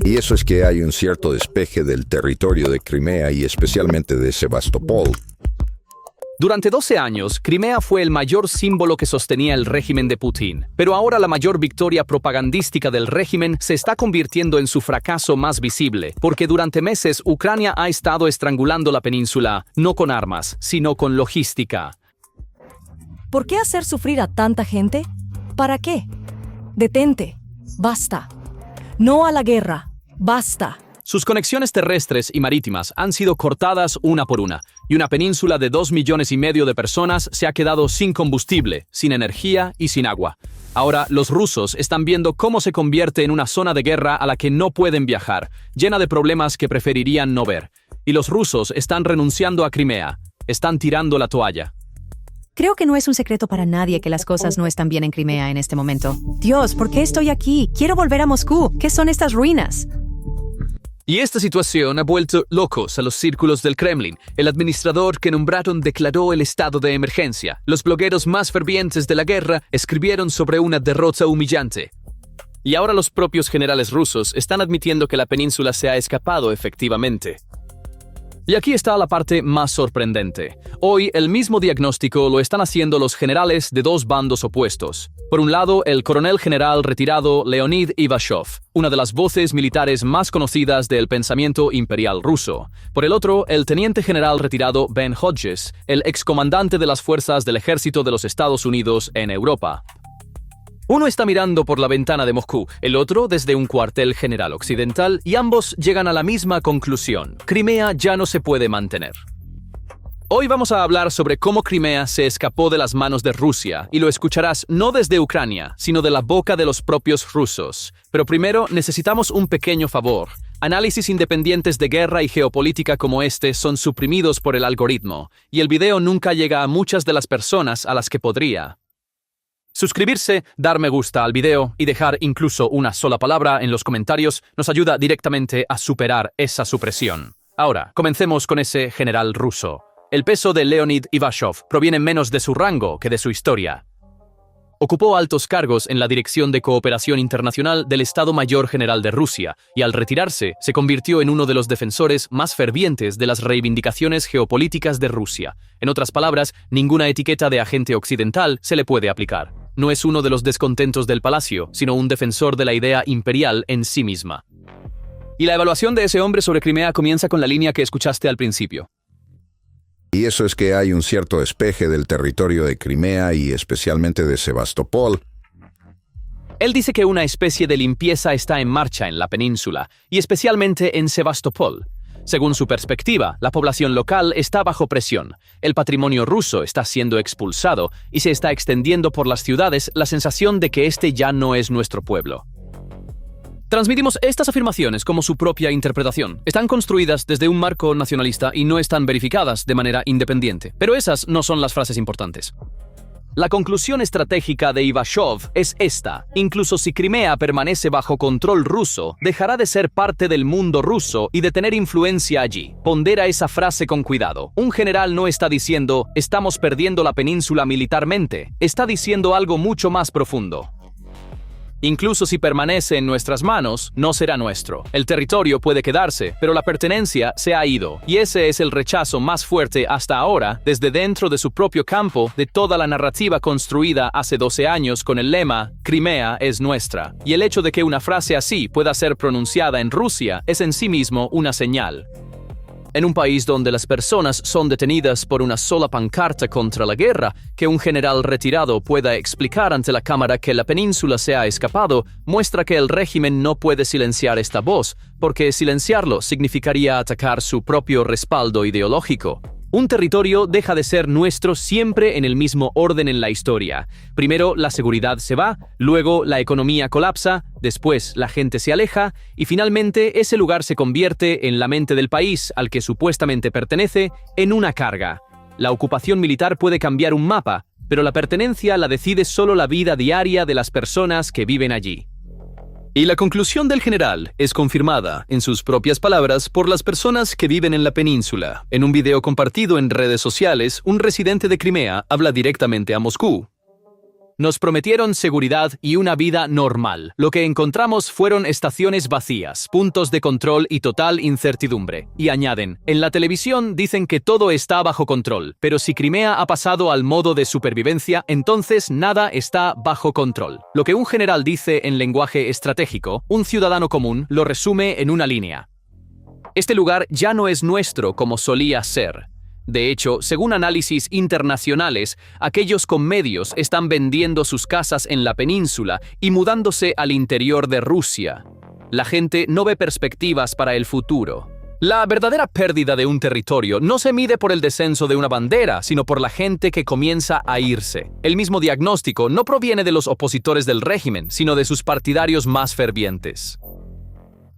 Y eso es que hay un cierto despeje del territorio de Crimea y especialmente de Sebastopol. Durante 12 años, Crimea fue el mayor símbolo que sostenía el régimen de Putin, pero ahora la mayor victoria propagandística del régimen se está convirtiendo en su fracaso más visible, porque durante meses Ucrania ha estado estrangulando la península, no con armas, sino con logística. ¿Por qué hacer sufrir a tanta gente? ¿Para qué? Detente. Basta. No a la guerra. Basta. Sus conexiones terrestres y marítimas han sido cortadas una por una, y una península de 2,5 millones de personas se ha quedado sin combustible, sin energía y sin agua. Ahora, los rusos están viendo cómo se convierte en una zona de guerra a la que no pueden viajar, llena de problemas que preferirían no ver. Y los rusos están renunciando a Crimea, están tirando la toalla. Creo que no es un secreto para nadie que las cosas no están bien en Crimea en este momento. Dios, ¿por qué estoy aquí? Quiero volver a Moscú. ¿Qué son estas ruinas? Y esta situación ha vuelto locos a los círculos del Kremlin. El administrador que nombraron declaró el estado de emergencia. Los blogueros más fervientes de la guerra escribieron sobre una derrota humillante. Y ahora los propios generales rusos están admitiendo que la península se ha escapado efectivamente. Y aquí está la parte más sorprendente. Hoy el mismo diagnóstico lo están haciendo los generales de dos bandos opuestos. Por un lado, el coronel general retirado Leonid Ivashov, una de las voces militares más conocidas del pensamiento imperial ruso. Por el otro, el teniente general retirado Ben Hodges, el excomandante de las fuerzas del ejército de los Estados Unidos en Europa. Uno está mirando por la ventana de Moscú, el otro desde un cuartel general occidental, y ambos llegan a la misma conclusión: Crimea ya no se puede mantener. Hoy vamos a hablar sobre cómo Crimea se escapó de las manos de Rusia, y lo escucharás no desde Ucrania, sino de la boca de los propios rusos. Pero primero necesitamos un pequeño favor. Análisis independientes de guerra y geopolítica como este son suprimidos por el algoritmo, y el video nunca llega a muchas de las personas a las que podría. Suscribirse, dar me gusta al video y dejar incluso una sola palabra en los comentarios nos ayuda directamente a superar esa supresión. Ahora, comencemos con ese general ruso. El peso de Leonid Ivashov proviene menos de su rango que de su historia. Ocupó altos cargos en la Dirección de Cooperación Internacional del Estado Mayor General de Rusia y al retirarse se convirtió en uno de los defensores más fervientes de las reivindicaciones geopolíticas de Rusia. En otras palabras, ninguna etiqueta de agente occidental se le puede aplicar. No es uno de los descontentos del palacio, sino un defensor de la idea imperial en sí misma. Y la evaluación de ese hombre sobre Crimea comienza con la línea que escuchaste al principio. Y eso es que hay un cierto despeje del territorio de Crimea y especialmente de Sebastopol. Él dice que una especie de limpieza está en marcha en la península, y especialmente en Sebastopol. Según su perspectiva, la población local está bajo presión, el patrimonio ruso está siendo expulsado y se está extendiendo por las ciudades la sensación de que este ya no es nuestro pueblo. Transmitimos estas afirmaciones como su propia interpretación. Están construidas desde un marco nacionalista y no están verificadas de manera independiente. Pero esas no son las frases importantes. La conclusión estratégica de Ivashov es esta: incluso si Crimea permanece bajo control ruso, dejará de ser parte del mundo ruso y de tener influencia allí. Pondera esa frase con cuidado. Un general no está diciendo «estamos perdiendo la península militarmente», está diciendo algo mucho más profundo. Incluso si permanece en nuestras manos, no será nuestro. El territorio puede quedarse, pero la pertenencia se ha ido. Y ese es el rechazo más fuerte hasta ahora, desde dentro de su propio campo, de toda la narrativa construida hace 12 años con el lema «Crimea es nuestra». Y el hecho de que una frase así pueda ser pronunciada en Rusia es en sí mismo una señal. En un país donde las personas son detenidas por una sola pancarta contra la guerra, que un general retirado pueda explicar ante la cámara que la península se ha escapado, muestra que el régimen no puede silenciar esta voz, porque silenciarlo significaría atacar su propio respaldo ideológico. Un territorio deja de ser nuestro siempre en el mismo orden en la historia. Primero la seguridad se va, luego la economía colapsa, después la gente se aleja y finalmente ese lugar se convierte en la mente del país al que supuestamente pertenece en una carga. La ocupación militar puede cambiar un mapa, pero la pertenencia la decide solo la vida diaria de las personas que viven allí. Y la conclusión del general es confirmada, en sus propias palabras, por las personas que viven en la península. En un video compartido en redes sociales, un residente de Crimea habla directamente a Moscú. Nos prometieron seguridad y una vida normal. Lo que encontramos fueron estaciones vacías, puntos de control y total incertidumbre. Y añaden, en la televisión dicen que todo está bajo control, pero si Crimea ha pasado al modo de supervivencia, entonces nada está bajo control. Lo que un general dice en lenguaje estratégico, un ciudadano común lo resume en una línea. Este lugar ya no es nuestro como solía ser. De hecho, según análisis internacionales, aquellos con medios están vendiendo sus casas en la península y mudándose al interior de Rusia. La gente no ve perspectivas para el futuro. La verdadera pérdida de un territorio no se mide por el descenso de una bandera, sino por la gente que comienza a irse. El mismo diagnóstico no proviene de los opositores del régimen, sino de sus partidarios más fervientes.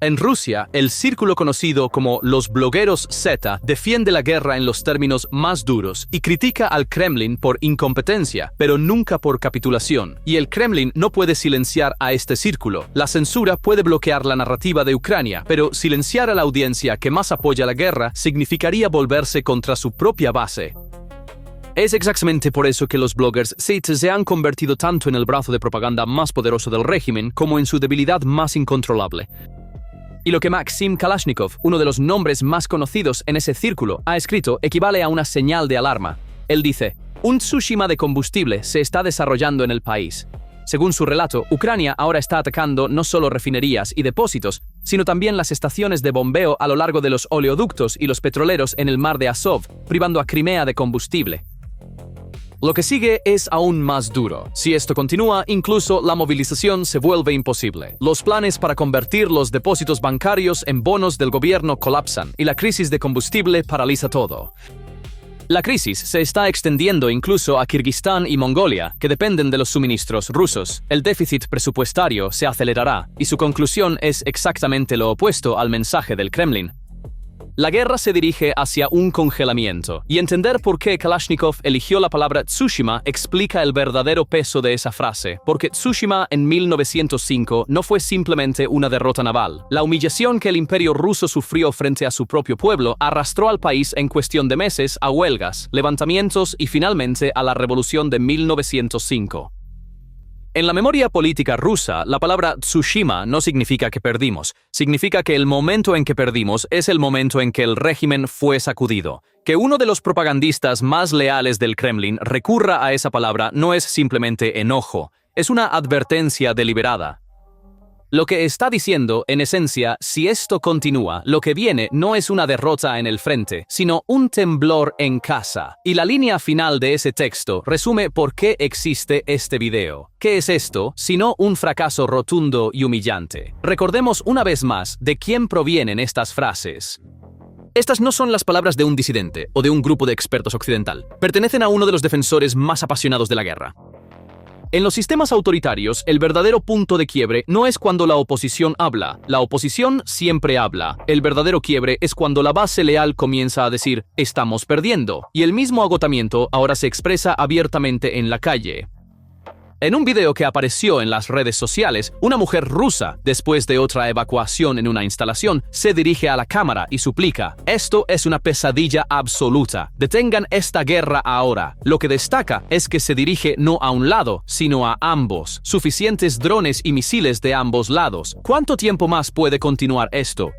En Rusia, el círculo conocido como los blogueros Z defiende la guerra en los términos más duros y critica al Kremlin por incompetencia, pero nunca por capitulación. Y el Kremlin no puede silenciar a este círculo. La censura puede bloquear la narrativa de Ucrania, pero silenciar a la audiencia que más apoya la guerra significaría volverse contra su propia base. Es exactamente por eso que los bloggers Z se han convertido tanto en el brazo de propaganda más poderoso del régimen como en su debilidad más incontrolable. Y lo que Maxim Kalashnikov, uno de los nombres más conocidos en ese círculo, ha escrito equivale a una señal de alarma. Él dice, un Tsushima de combustible se está desarrollando en el país. Según su relato, Ucrania ahora está atacando no solo refinerías y depósitos, sino también las estaciones de bombeo a lo largo de los oleoductos y los petroleros en el mar de Azov, privando a Crimea de combustible. Lo que sigue es aún más duro. Si esto continúa, incluso la movilización se vuelve imposible. Los planes para convertir los depósitos bancarios en bonos del gobierno colapsan y la crisis de combustible paraliza todo. La crisis se está extendiendo incluso a Kirguistán y Mongolia, que dependen de los suministros rusos. El déficit presupuestario se acelerará y su conclusión es exactamente lo opuesto al mensaje del Kremlin. La guerra se dirige hacia un congelamiento, y entender por qué Kalashnikov eligió la palabra Tsushima explica el verdadero peso de esa frase, porque Tsushima en 1905 no fue simplemente una derrota naval. La humillación que el imperio ruso sufrió frente a su propio pueblo arrastró al país en cuestión de meses a huelgas, levantamientos y finalmente a la revolución de 1905. En la memoria política rusa, la palabra Tsushima no significa que perdimos, significa que el momento en que perdimos es el momento en que el régimen fue sacudido. Que uno de los propagandistas más leales del Kremlin recurra a esa palabra no es simplemente enojo, es una advertencia deliberada. Lo que está diciendo, en esencia, si esto continúa, lo que viene no es una derrota en el frente, sino un temblor en casa. Y la línea final de ese texto resume por qué existe este video. ¿Qué es esto, sino un fracaso rotundo y humillante? Recordemos una vez más de quién provienen estas frases. Estas no son las palabras de un disidente o de un grupo de expertos occidental. Pertenecen a uno de los defensores más apasionados de la guerra. En los sistemas autoritarios, el verdadero punto de quiebre no es cuando la oposición habla. La oposición siempre habla. El verdadero quiebre es cuando la base leal comienza a decir, estamos perdiendo. Y el mismo agotamiento ahora se expresa abiertamente en la calle. En un video que apareció en las redes sociales, una mujer rusa, después de otra evacuación en una instalación, se dirige a la cámara y suplica, esto es una pesadilla absoluta, detengan esta guerra ahora. Lo que destaca es que se dirige no a un lado, sino a ambos. Suficientes drones y misiles de ambos lados. ¿Cuánto tiempo más puede continuar esto?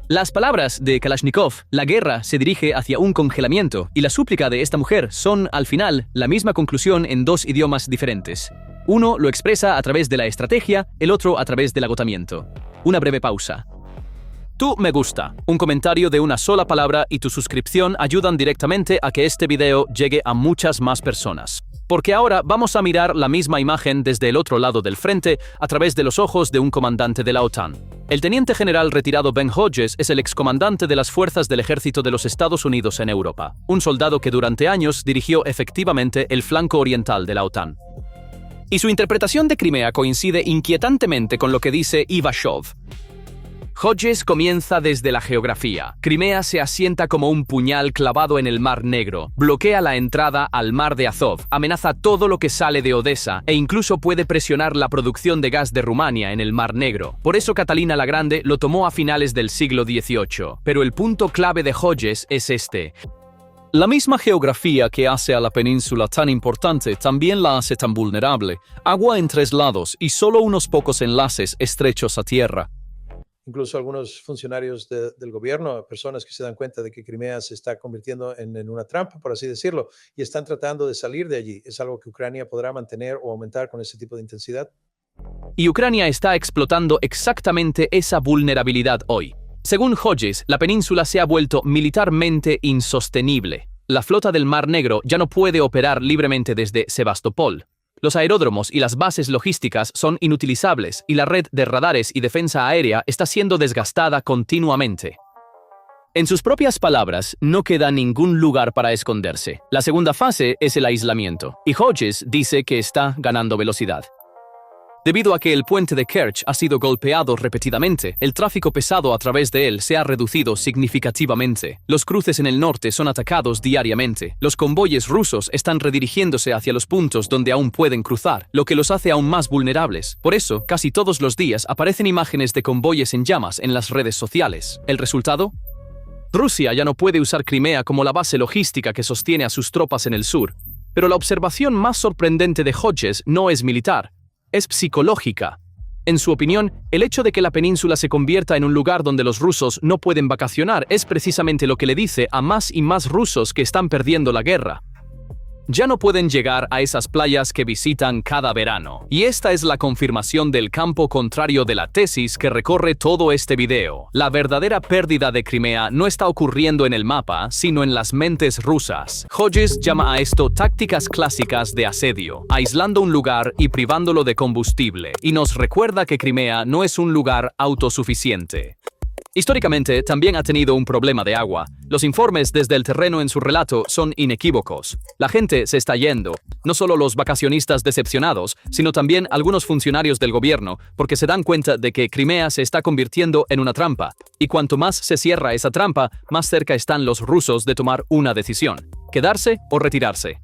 Las palabras de Kalashnikov, la guerra se dirige hacia un congelamiento, y la súplica de esta mujer son, al final, la misma conclusión en dos idiomas diferentes. Uno lo expresa a través de la estrategia, el otro a través del agotamiento. Una breve pausa. Tu me gusta, un comentario de una sola palabra y tu suscripción ayudan directamente a que este video llegue a muchas más personas. Porque ahora vamos a mirar la misma imagen desde el otro lado del frente a través de los ojos de un comandante de la OTAN. El teniente general retirado Ben Hodges es el excomandante de las fuerzas del ejército de los Estados Unidos en Europa, un soldado que durante años dirigió efectivamente el flanco oriental de la OTAN. Y su interpretación de Crimea coincide inquietantemente con lo que dice Ivashov. Hodges comienza desde la geografía. Crimea se asienta como un puñal clavado en el Mar Negro, bloquea la entrada al Mar de Azov, amenaza todo lo que sale de Odessa e incluso puede presionar la producción de gas de Rumania en el Mar Negro. Por eso Catalina la Grande lo tomó a finales del siglo XVIII. Pero el punto clave de Hodges es este. La misma geografía que hace a la península tan importante también la hace tan vulnerable. Agua en 3 lados y solo unos pocos enlaces estrechos a tierra. Incluso algunos funcionarios del gobierno, personas que se dan cuenta de que Crimea se está convirtiendo en una trampa, por así decirlo, y están tratando de salir de allí. ¿Es algo que Ucrania podrá mantener o aumentar con ese tipo de intensidad? Y Ucrania está explotando exactamente esa vulnerabilidad hoy. Según Hodges, la península se ha vuelto militarmente insostenible. La flota del Mar Negro ya no puede operar libremente desde Sebastopol. Los aeródromos y las bases logísticas son inutilizables y la red de radares y defensa aérea está siendo desgastada continuamente. En sus propias palabras, no queda ningún lugar para esconderse. La segunda fase es el aislamiento, y Hodges dice que está ganando velocidad. Debido a que el puente de Kerch ha sido golpeado repetidamente, el tráfico pesado a través de él se ha reducido significativamente. Los cruces en el norte son atacados diariamente. Los convoyes rusos están redirigiéndose hacia los puntos donde aún pueden cruzar, lo que los hace aún más vulnerables. Por eso, casi todos los días aparecen imágenes de convoyes en llamas en las redes sociales. ¿El resultado? Rusia ya no puede usar Crimea como la base logística que sostiene a sus tropas en el sur. Pero la observación más sorprendente de Hodges no es militar. Es psicológica. En su opinión, el hecho de que la península se convierta en un lugar donde los rusos no pueden vacacionar es precisamente lo que le dice a más y más rusos que están perdiendo la guerra. Ya no pueden llegar a esas playas que visitan cada verano. Y esta es la confirmación del campo contrario de la tesis que recorre todo este video. La verdadera pérdida de Crimea no está ocurriendo en el mapa, sino en las mentes rusas. Hodges llama a esto tácticas clásicas de asedio, aislando un lugar y privándolo de combustible, y nos recuerda que Crimea no es un lugar autosuficiente. Históricamente, también ha tenido un problema de agua. Los informes desde el terreno en su relato son inequívocos. La gente se está yendo. No solo los vacacionistas decepcionados, sino también algunos funcionarios del gobierno, porque se dan cuenta de que Crimea se está convirtiendo en una trampa. Y cuanto más se cierra esa trampa, más cerca están los rusos de tomar una decisión: quedarse o retirarse.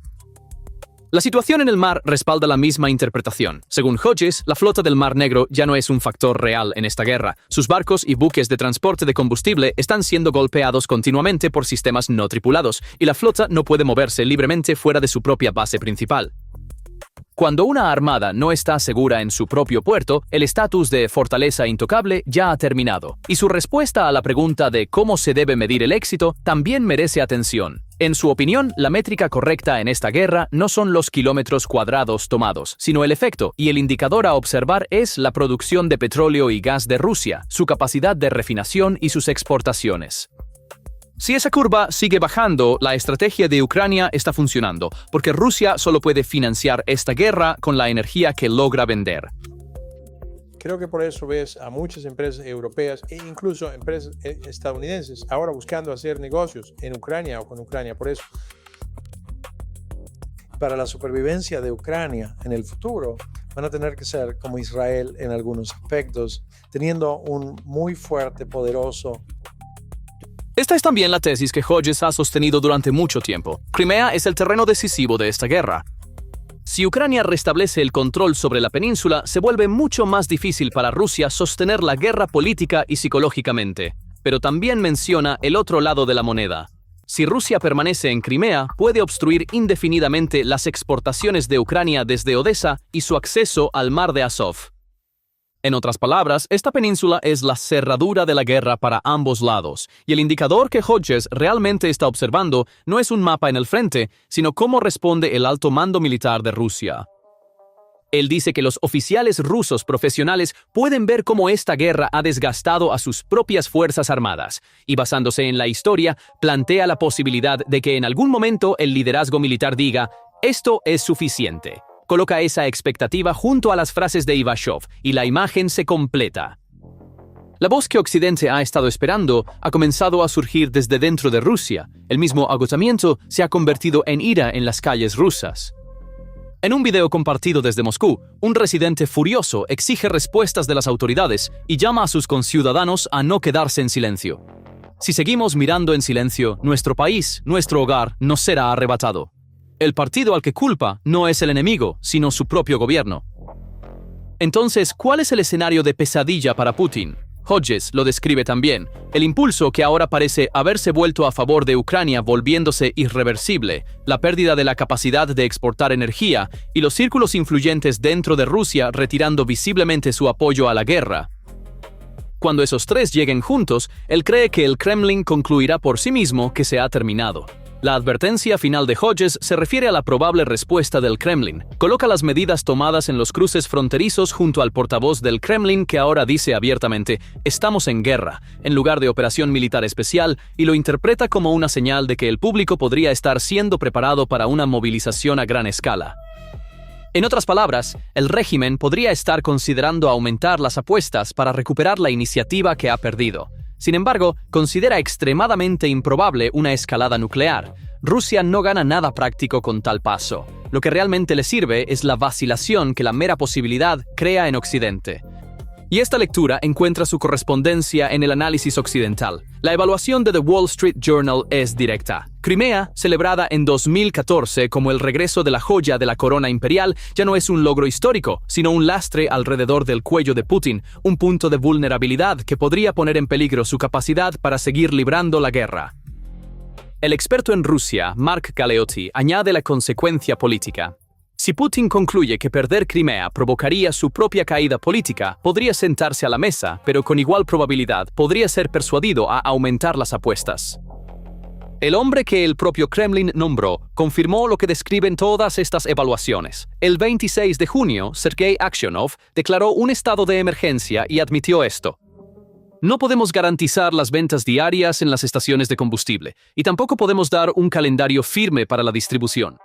La situación en el mar respalda la misma interpretación. Según Hodges, la flota del Mar Negro ya no es un factor real en esta guerra. Sus barcos y buques de transporte de combustible están siendo golpeados continuamente por sistemas no tripulados, y la flota no puede moverse libremente fuera de su propia base principal. Cuando una armada no está segura en su propio puerto, el estatus de fortaleza intocable ya ha terminado. Y su respuesta a la pregunta de cómo se debe medir el éxito también merece atención. En su opinión, la métrica correcta en esta guerra no son los kilómetros cuadrados tomados, sino el efecto, y el indicador a observar es la producción de petróleo y gas de Rusia, su capacidad de refinación y sus exportaciones. Si esa curva sigue bajando, la estrategia de Ucrania está funcionando, porque Rusia solo puede financiar esta guerra con la energía que logra vender. Creo que por eso ves a muchas empresas europeas e incluso empresas estadounidenses ahora buscando hacer negocios en Ucrania o con Ucrania. Por eso, para la supervivencia de Ucrania en el futuro, van a tener que ser como Israel en algunos aspectos, teniendo un muy fuerte, poderoso. Esta es también la tesis que Hodges ha sostenido durante mucho tiempo. Crimea es el terreno decisivo de esta guerra. Si Ucrania restablece el control sobre la península, se vuelve mucho más difícil para Rusia sostener la guerra política y psicológicamente. Pero también menciona el otro lado de la moneda. Si Rusia permanece en Crimea, puede obstruir indefinidamente las exportaciones de Ucrania desde Odessa y su acceso al mar de Azov. En otras palabras, esta península es la cerradura de la guerra para ambos lados, y el indicador que Hodges realmente está observando no es un mapa en el frente, sino cómo responde el alto mando militar de Rusia. Él dice que los oficiales rusos profesionales pueden ver cómo esta guerra ha desgastado a sus propias fuerzas armadas, y basándose en la historia, plantea la posibilidad de que en algún momento el liderazgo militar diga: «Esto es suficiente». Coloca esa expectativa junto a las frases de Ivashov y la imagen se completa. La voz que Occidente ha estado esperando ha comenzado a surgir desde dentro de Rusia. El mismo agotamiento se ha convertido en ira en las calles rusas. En un video compartido desde Moscú, un residente furioso exige respuestas de las autoridades y llama a sus conciudadanos a no quedarse en silencio. Si seguimos mirando en silencio, nuestro país, nuestro hogar, nos será arrebatado. El partido al que culpa no es el enemigo, sino su propio gobierno. Entonces, ¿cuál es el escenario de pesadilla para Putin? Hodges lo describe también, el impulso que ahora parece haberse vuelto a favor de Ucrania volviéndose irreversible, la pérdida de la capacidad de exportar energía y los círculos influyentes dentro de Rusia retirando visiblemente su apoyo a la guerra. Cuando esos tres lleguen juntos, él cree que el Kremlin concluirá por sí mismo que se ha terminado. La advertencia final de Hodges se refiere a la probable respuesta del Kremlin. Coloca las medidas tomadas en los cruces fronterizos junto al portavoz del Kremlin que ahora dice abiertamente «estamos en guerra», en lugar de operación militar especial, y lo interpreta como una señal de que el público podría estar siendo preparado para una movilización a gran escala. En otras palabras, el régimen podría estar considerando aumentar las apuestas para recuperar la iniciativa que ha perdido. Sin embargo, considera extremadamente improbable una escalada nuclear. Rusia no gana nada práctico con tal paso. Lo que realmente le sirve es la vacilación que la mera posibilidad crea en Occidente. Y esta lectura encuentra su correspondencia en el análisis occidental. La evaluación de The Wall Street Journal es directa. Crimea, celebrada en 2014 como el regreso de la joya de la corona imperial, ya no es un logro histórico, sino un lastre alrededor del cuello de Putin, un punto de vulnerabilidad que podría poner en peligro su capacidad para seguir librando la guerra. El experto en Rusia, Mark Galeotti, añade la consecuencia política. Si Putin concluye que perder Crimea provocaría su propia caída política, podría sentarse a la mesa, pero con igual probabilidad podría ser persuadido a aumentar las apuestas. El hombre que el propio Kremlin nombró confirmó lo que describen todas estas evaluaciones. El 26 de junio, Sergei Aksionov declaró un estado de emergencia y admitió esto. No podemos garantizar las ventas diarias en las estaciones de combustible, y tampoco podemos dar un calendario firme para la distribución.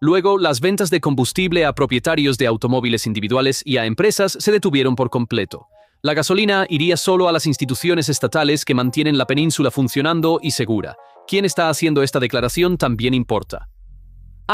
Luego, las ventas de combustible a propietarios de automóviles individuales y a empresas se detuvieron por completo. La gasolina iría solo a las instituciones estatales que mantienen la península funcionando y segura. Quién está haciendo esta declaración también importa.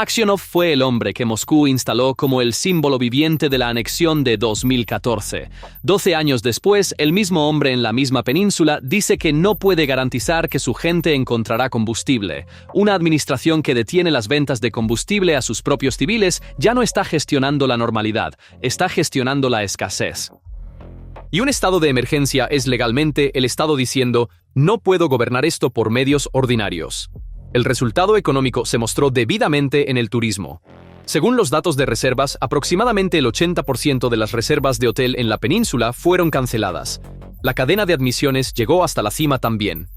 Aksionov fue el hombre que Moscú instaló como el símbolo viviente de la anexión de 2014. 12 años después, el mismo hombre en la misma península dice que no puede garantizar que su gente encontrará combustible. Una administración que detiene las ventas de combustible a sus propios civiles ya no está gestionando la normalidad, está gestionando la escasez. Y un estado de emergencia es legalmente el Estado diciendo, no puedo gobernar esto por medios ordinarios. El resultado económico se mostró debidamente en el turismo. Según los datos de reservas, aproximadamente el 80% de las reservas de hotel en la península fueron canceladas. La cadena de admisiones llegó hasta la cima también.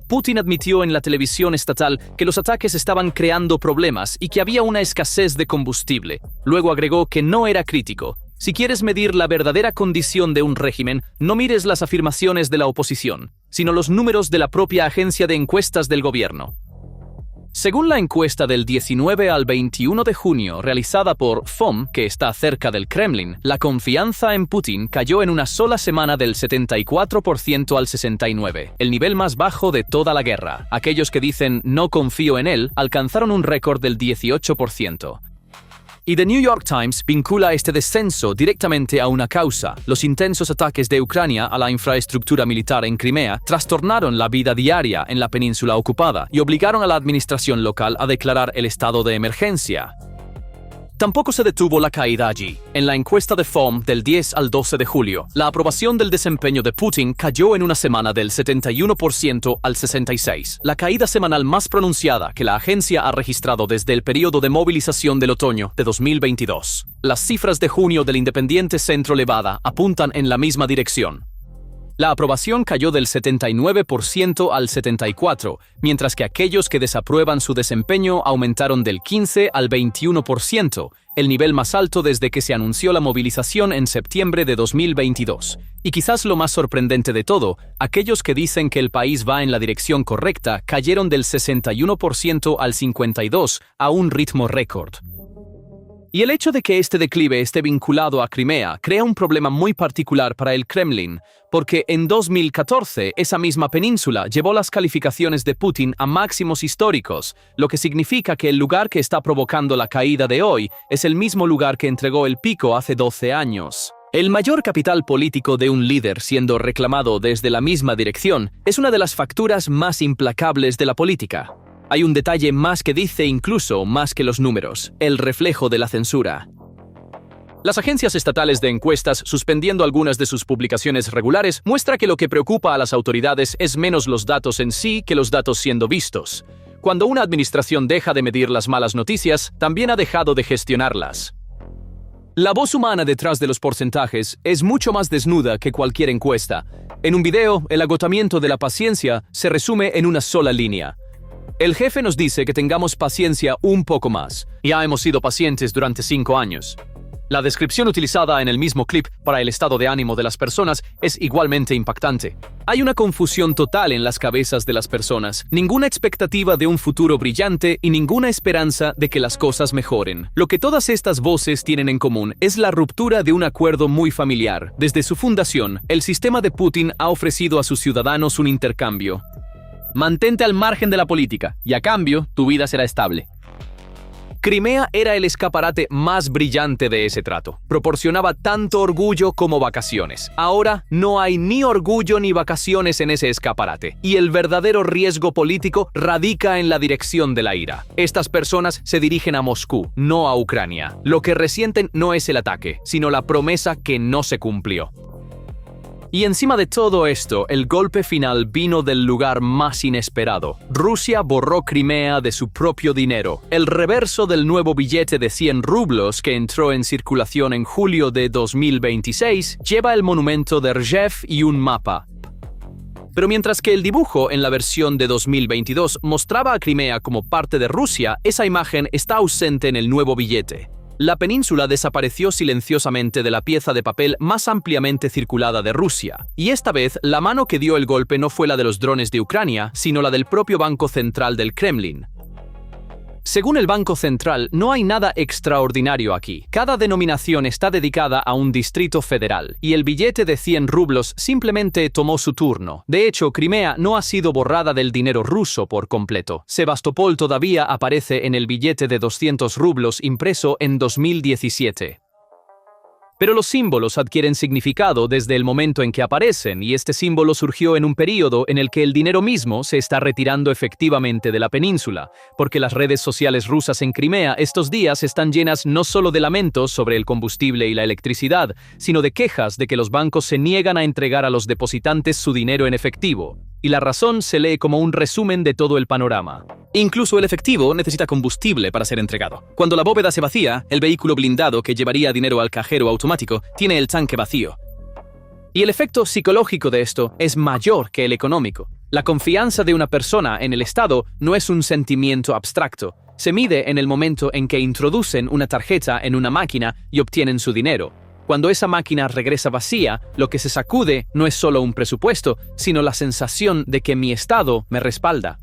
Putin admitió en la televisión estatal que los ataques estaban creando problemas y que había una escasez de combustible. Luego agregó que no era crítico. Si quieres medir la verdadera condición de un régimen, no mires las afirmaciones de la oposición, sino los números de la propia agencia de encuestas del gobierno. Según la encuesta del 19 al 21 de junio realizada por FOM, que está cerca del Kremlin, la confianza en Putin cayó en una sola semana del 74% al 69%, el nivel más bajo de toda la guerra. Aquellos que dicen «no confío en él» alcanzaron un récord del 18%. Y The New York Times vincula este descenso directamente a una causa. Los intensos ataques de Ucrania a la infraestructura militar en Crimea trastornaron la vida diaria en la península ocupada y obligaron a la administración local a declarar el estado de emergencia. Tampoco se detuvo la caída allí. En la encuesta de FOM del 10 al 12 de julio, la aprobación del desempeño de Putin cayó en una semana del 71% al 66%, la caída semanal más pronunciada que la agencia ha registrado desde el periodo de movilización del otoño de 2022. Las cifras de junio del Independiente Centro Levada apuntan en la misma dirección. La aprobación cayó del 79% al 74%, mientras que aquellos que desaprueban su desempeño aumentaron del 15% al 21%, el nivel más alto desde que se anunció la movilización en septiembre de 2022. Y quizás lo más sorprendente de todo, aquellos que dicen que el país va en la dirección correcta cayeron del 61% al 52%, a un ritmo récord. Y el hecho de que este declive esté vinculado a Crimea crea un problema muy particular para el Kremlin, porque en 2014 esa misma península llevó las calificaciones de Putin a máximos históricos, lo que significa que el lugar que está provocando la caída de hoy es el mismo lugar que entregó el pico hace 12 años. El mayor capital político de un líder siendo reclamado desde la misma dirección es una de las facturas más implacables de la política. Hay un detalle más que dice incluso más que los números, el reflejo de la censura. Las agencias estatales de encuestas, suspendiendo algunas de sus publicaciones regulares, muestra que lo que preocupa a las autoridades es menos los datos en sí que los datos siendo vistos. Cuando una administración deja de medir las malas noticias, también ha dejado de gestionarlas. La voz humana detrás de los porcentajes es mucho más desnuda que cualquier encuesta. En un video, el agotamiento de la paciencia se resume en una sola línea. El jefe nos dice que tengamos paciencia un poco más. Ya hemos sido pacientes durante 5 años. La descripción utilizada en el mismo clip para el estado de ánimo de las personas es igualmente impactante. Hay una confusión total en las cabezas de las personas, ninguna expectativa de un futuro brillante y ninguna esperanza de que las cosas mejoren. Lo que todas estas voces tienen en común es la ruptura de un acuerdo muy familiar. Desde su fundación, el sistema de Putin ha ofrecido a sus ciudadanos un intercambio. Mantente al margen de la política y a cambio tu vida será estable. Crimea era el escaparate más brillante de ese trato. Proporcionaba tanto orgullo como vacaciones. Ahora no hay ni orgullo ni vacaciones en ese escaparate. Y el verdadero riesgo político radica en la dirección de la ira. Estas personas se dirigen a Moscú, no a Ucrania. Lo que resienten no es el ataque, sino la promesa que no se cumplió. Y encima de todo esto, el golpe final vino del lugar más inesperado. Rusia borró Crimea de su propio dinero. El reverso del nuevo billete de 100 rublos que entró en circulación en julio de 2026 lleva el monumento de Rjev y un mapa. Pero mientras que el dibujo en la versión de 2022 mostraba a Crimea como parte de Rusia, esa imagen está ausente en el nuevo billete. La península desapareció silenciosamente de la pieza de papel más ampliamente circulada de Rusia. Y esta vez, la mano que dio el golpe no fue la de los drones de Ucrania, sino la del propio Banco Central del Kremlin. Según el Banco Central, no hay nada extraordinario aquí. Cada denominación está dedicada a un distrito federal, y el billete de 100 rublos simplemente tomó su turno. De hecho, Crimea no ha sido borrada del dinero ruso por completo. Sebastopol todavía aparece en el billete de 200 rublos impreso en 2017. Pero los símbolos adquieren significado desde el momento en que aparecen, y este símbolo surgió en un período en el que el dinero mismo se está retirando efectivamente de la península, porque las redes sociales rusas en Crimea estos días están llenas no solo de lamentos sobre el combustible y la electricidad, sino de quejas de que los bancos se niegan a entregar a los depositantes su dinero en efectivo. Y la razón se lee como un resumen de todo el panorama. Incluso el efectivo necesita combustible para ser entregado. Cuando la bóveda se vacía, el vehículo blindado que llevaría dinero al cajero automático tiene el tanque vacío. Y el efecto psicológico de esto es mayor que el económico. La confianza de una persona en el Estado no es un sentimiento abstracto. Se mide en el momento en que introducen una tarjeta en una máquina y obtienen su dinero. Cuando esa máquina regresa vacía, lo que se sacude no es solo un presupuesto, sino la sensación de que mi Estado me respalda.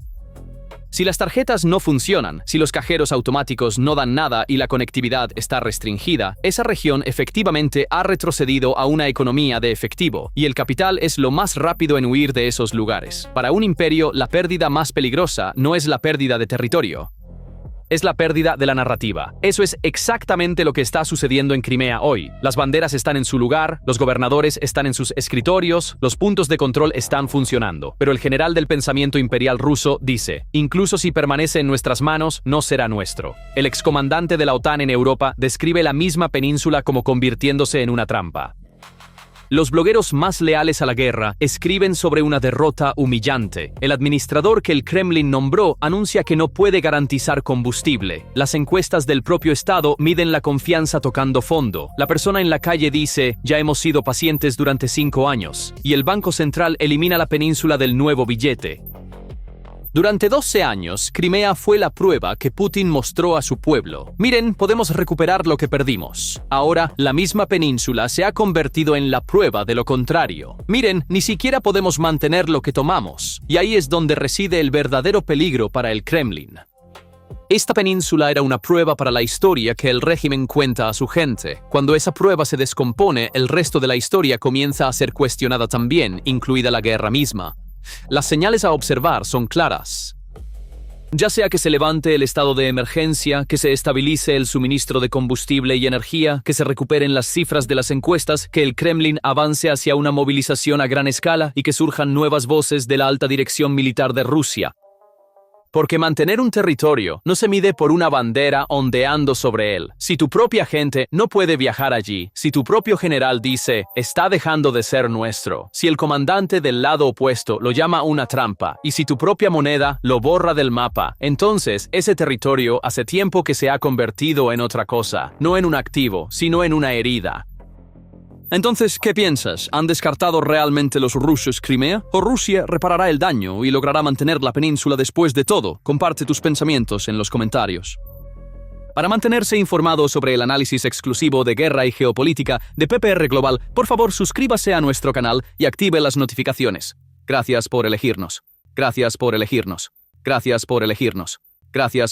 Si las tarjetas no funcionan, si los cajeros automáticos no dan nada y la conectividad está restringida, esa región efectivamente ha retrocedido a una economía de efectivo, y el capital es lo más rápido en huir de esos lugares. Para un imperio, la pérdida más peligrosa no es la pérdida de territorio. Es la pérdida de la narrativa. Eso es exactamente lo que está sucediendo en Crimea hoy. Las banderas están en su lugar, los gobernadores están en sus escritorios, los puntos de control están funcionando. Pero el general del pensamiento imperial ruso dice, incluso si permanece en nuestras manos, no será nuestro. El excomandante de la OTAN en Europa describe la misma península como convirtiéndose en una trampa. Los blogueros más leales a la guerra escriben sobre una derrota humillante. El administrador que el Kremlin nombró anuncia que no puede garantizar combustible. Las encuestas del propio Estado miden la confianza tocando fondo. La persona en la calle dice, ya hemos sido pacientes durante 5 años. Y el Banco Central elimina la península del nuevo billete. Durante 12 años, Crimea fue la prueba que Putin mostró a su pueblo. Miren, podemos recuperar lo que perdimos. Ahora, la misma península se ha convertido en la prueba de lo contrario. Miren, ni siquiera podemos mantener lo que tomamos. Y ahí es donde reside el verdadero peligro para el Kremlin. Esta península era una prueba para la historia que el régimen cuenta a su gente. Cuando esa prueba se descompone, el resto de la historia comienza a ser cuestionada también, incluida la guerra misma. Las señales a observar son claras. Ya sea que se levante el estado de emergencia, que se estabilice el suministro de combustible y energía, que se recuperen las cifras de las encuestas, que el Kremlin avance hacia una movilización a gran escala y que surjan nuevas voces de la alta dirección militar de Rusia. Porque mantener un territorio no se mide por una bandera ondeando sobre él. Si tu propia gente no puede viajar allí, si tu propio general dice, está dejando de ser nuestro, si el comandante del lado opuesto lo llama una trampa, y si tu propia moneda lo borra del mapa, entonces ese territorio hace tiempo que se ha convertido en otra cosa, no en un activo, sino en una herida. Entonces, ¿qué piensas? ¿Han descartado realmente los rusos Crimea? ¿O Rusia reparará el daño y logrará mantener la península después de todo? Comparte tus pensamientos en los comentarios. Para mantenerse informado sobre el análisis exclusivo de guerra y geopolítica de PPR Global, por favor suscríbase a nuestro canal y active las notificaciones. Gracias por elegirnos. Gracias por elegirnos. Gracias por elegirnos. Gracias